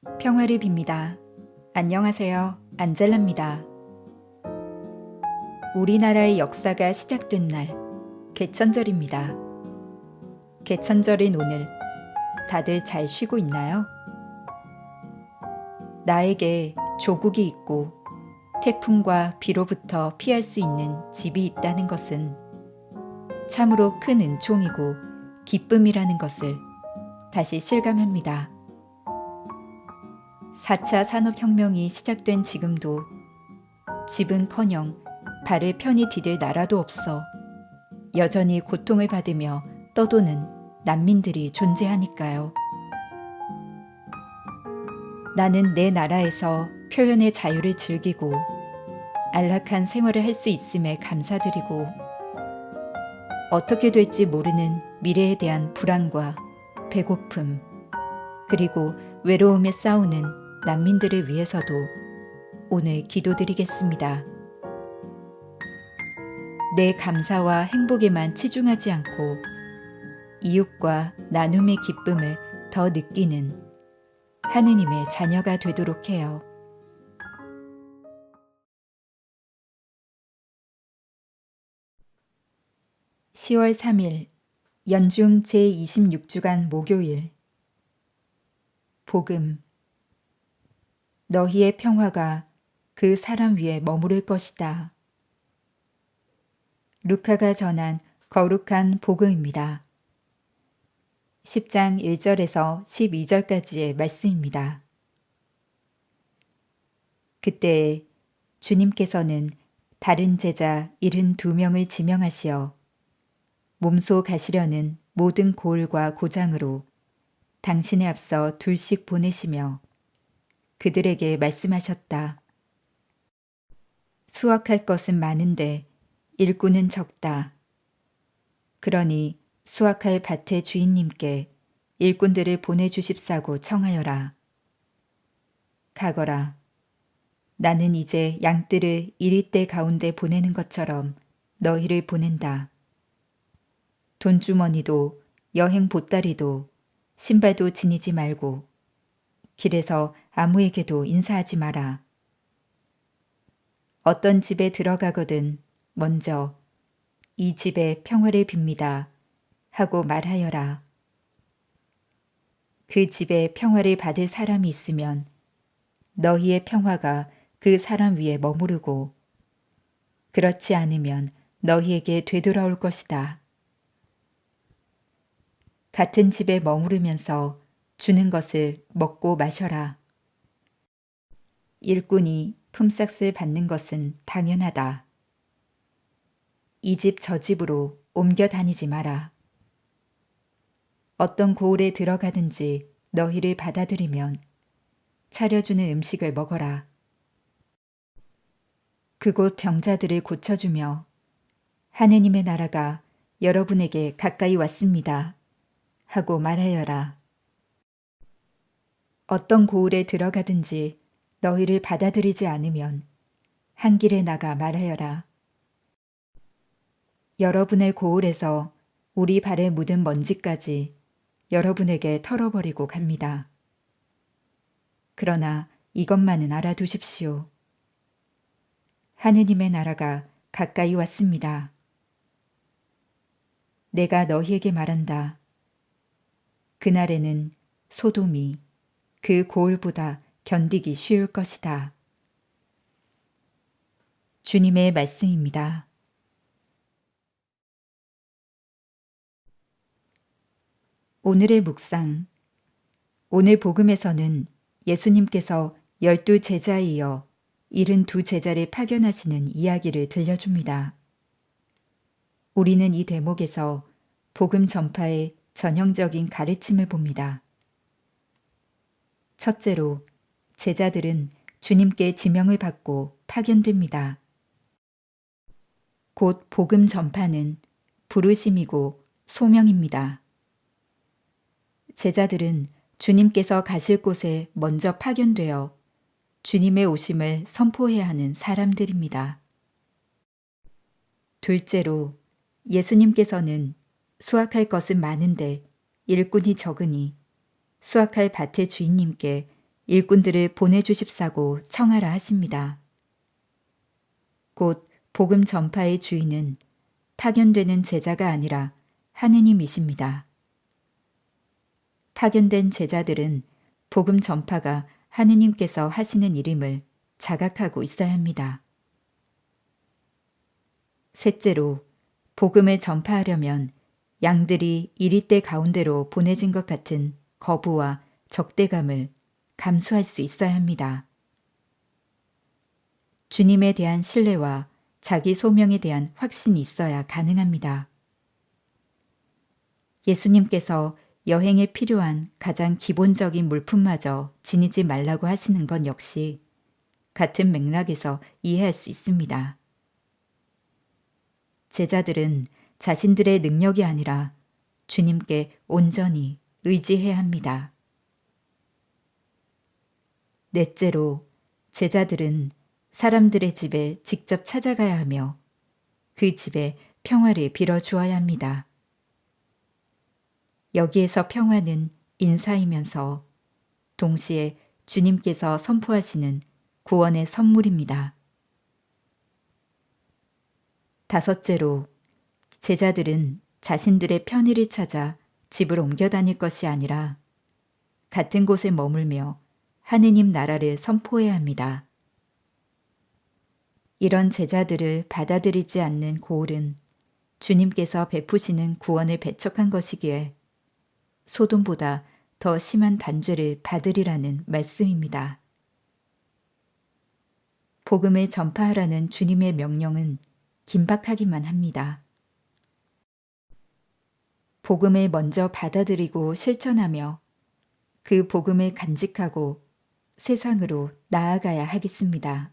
평화를 빕니다. 안녕하세요. 안젤라입니다. 우리나라의 역사가 시작된 날, 개천절입니다. 개천절인 오늘, 다들 잘 쉬고 있나요? 나에게 조국이 있고 태풍과 비로부터 피할 수 있는 집이 있다는 것은 참으로 큰 은총이고 기쁨이라는 것을 다시 실감합니다. 4차 산업혁명이 시작된 지금도 집은커녕 발을 편히 디딜 나라도 없어 여전히 고통을 받으며 떠도는 난민들이 존재하니까요. 나는 내 나라에서 표현의 자유를 즐기고 안락한 생활을 할 수 있음에 감사드리고 어떻게 될지 모르는 미래에 대한 불안과 배고픔 그리고 외로움에 싸우는 난민들을 위해서도 오늘 기도드리겠습니다. 내 감사와 행복에만 치중하지 않고 이웃과 나눔의 기쁨을 더 느끼는 하느님의 자녀가 되도록 해요. (10월 3일) 연중 제26주간 목요일. 복음. 너희의 평화가 그 사람 위에 머무를 것이다. 루카가 전한 거룩한 복음입니다. 10장 1절에서 12절까지의 말씀입니다. 그때 주님께서는 다른 제자 72명을 지명하시어 몸소 가시려는 모든 고을과 고장으로 당신에 앞서 둘씩 보내시며 그들에게 말씀하셨다. 수확할 것은 많은데 일꾼은 적다. 그러니 수확할 밭의 주인님께 일꾼들을 보내주십사고 청하여라. 가거라. 나는 이제 양떼를 이리떼 가운데 보내는 것처럼 너희를 보낸다. 돈주머니도 여행 보따리도 신발도 지니지 말고 길에서 아무에게도 인사하지 마라. 어떤 집에 들어가거든 먼저 이 집에 평화를 빕니다 하고 말하여라. 그 집에 평화를 받을 사람이 있으면 너희의 평화가 그 사람 위에 머무르고 그렇지 않으면 너희에게 되돌아올 것이다. 같은 집에 머무르면서 주는 것을 먹고 마셔라. 일꾼이 품삯을 받는 것은 당연하다. 이 집 저 집으로 옮겨 다니지 마라. 어떤 고을에 들어가든지 너희를 받아들이면 차려주는 음식을 먹어라. 그곳 병자들을 고쳐주며 하느님의 나라가 여러분에게 가까이 왔습니다 하고 말하여라. 어떤 고을에 들어가든지 너희를 받아들이지 않으면 한 길에 나가 말하여라. 여러분의 고을에서 우리 발에 묻은 먼지까지 여러분에게 털어버리고 갑니다. 그러나 이것만은 알아두십시오. 하느님의 나라가 가까이 왔습니다. 내가 너희에게 말한다. 그날에는 소돔이 그 고을보다 견디기 쉬울 것이다. 주님의 말씀입니다. 오늘의 묵상. 오늘 복음에서는 예수님께서 12 제자에 이어 72 제자를 파견하시는 이야기를 들려줍니다. 우리는 이 대목에서 복음 전파의 전형적인 가르침을 봅니다. 첫째로, 제자들은 주님께 지명을 받고 파견됩니다. 곧 복음 전파는 부르심이고 소명입니다. 제자들은 주님께서 가실 곳에 먼저 파견되어 주님의 오심을 선포해야 하는 사람들입니다. 둘째로, 예수님께서는 수확할 것은 많은데 일꾼이 적으니 수확할 밭의 주인님께 일꾼들을 보내주십사고 청하라 하십니다. 곧 복음 전파의 주인은 파견되는 제자가 아니라 하느님이십니다. 파견된 제자들은 복음 전파가 하느님께서 하시는 일임을 자각하고 있어야 합니다. 셋째로, 복음을 전파하려면 양들이 이리떼 가운데로 보내진 것 같은 거부와 적대감을 감수할 수 있어야 합니다. 주님에 대한 신뢰와 자기 소명에 대한 확신이 있어야 가능합니다. 예수님께서 여행에 필요한 가장 기본적인 물품마저 지니지 말라고 하시는 건 역시 같은 맥락에서 이해할 수 있습니다. 제자들은 자신들의 능력이 아니라 주님께 온전히 의지해야 합니다. 넷째로, 제자들은 사람들의 집에 직접 찾아가야 하며 그 집에 평화를 빌어주어야 합니다. 여기에서 평화는 인사이면서 동시에 주님께서 선포하시는 구원의 선물입니다. 다섯째로, 제자들은 자신들의 편의를 찾아 집을 옮겨 다닐 것이 아니라 같은 곳에 머물며 하느님 나라를 선포해야 합니다. 이런 제자들을 받아들이지 않는 고울은 주님께서 베푸시는 구원을 배척한 것이기에 소돔보다 더 심한 단죄를 받으리라는 말씀입니다. 복음을 전파하라는 주님의 명령은 긴박하기만 합니다. 복음을 먼저 받아들이고 실천하며 그 복음을 간직하고 세상으로 나아가야 하겠습니다.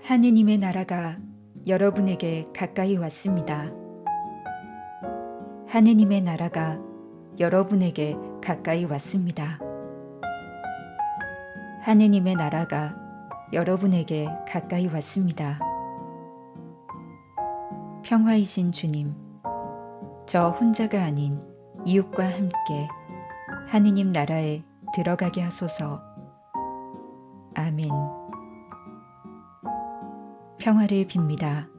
하느님의 나라가 여러분에게 가까이 왔습니다. 하느님의 나라가 여러분에게 가까이 왔습니다. 하느님의 나라가 여러분에게 가까이 왔습니다. 평화이신 주님, 저 혼자가 아닌 이웃과 함께 하느님 나라에 들어가게 하소서. 아멘. 평화를 빕니다.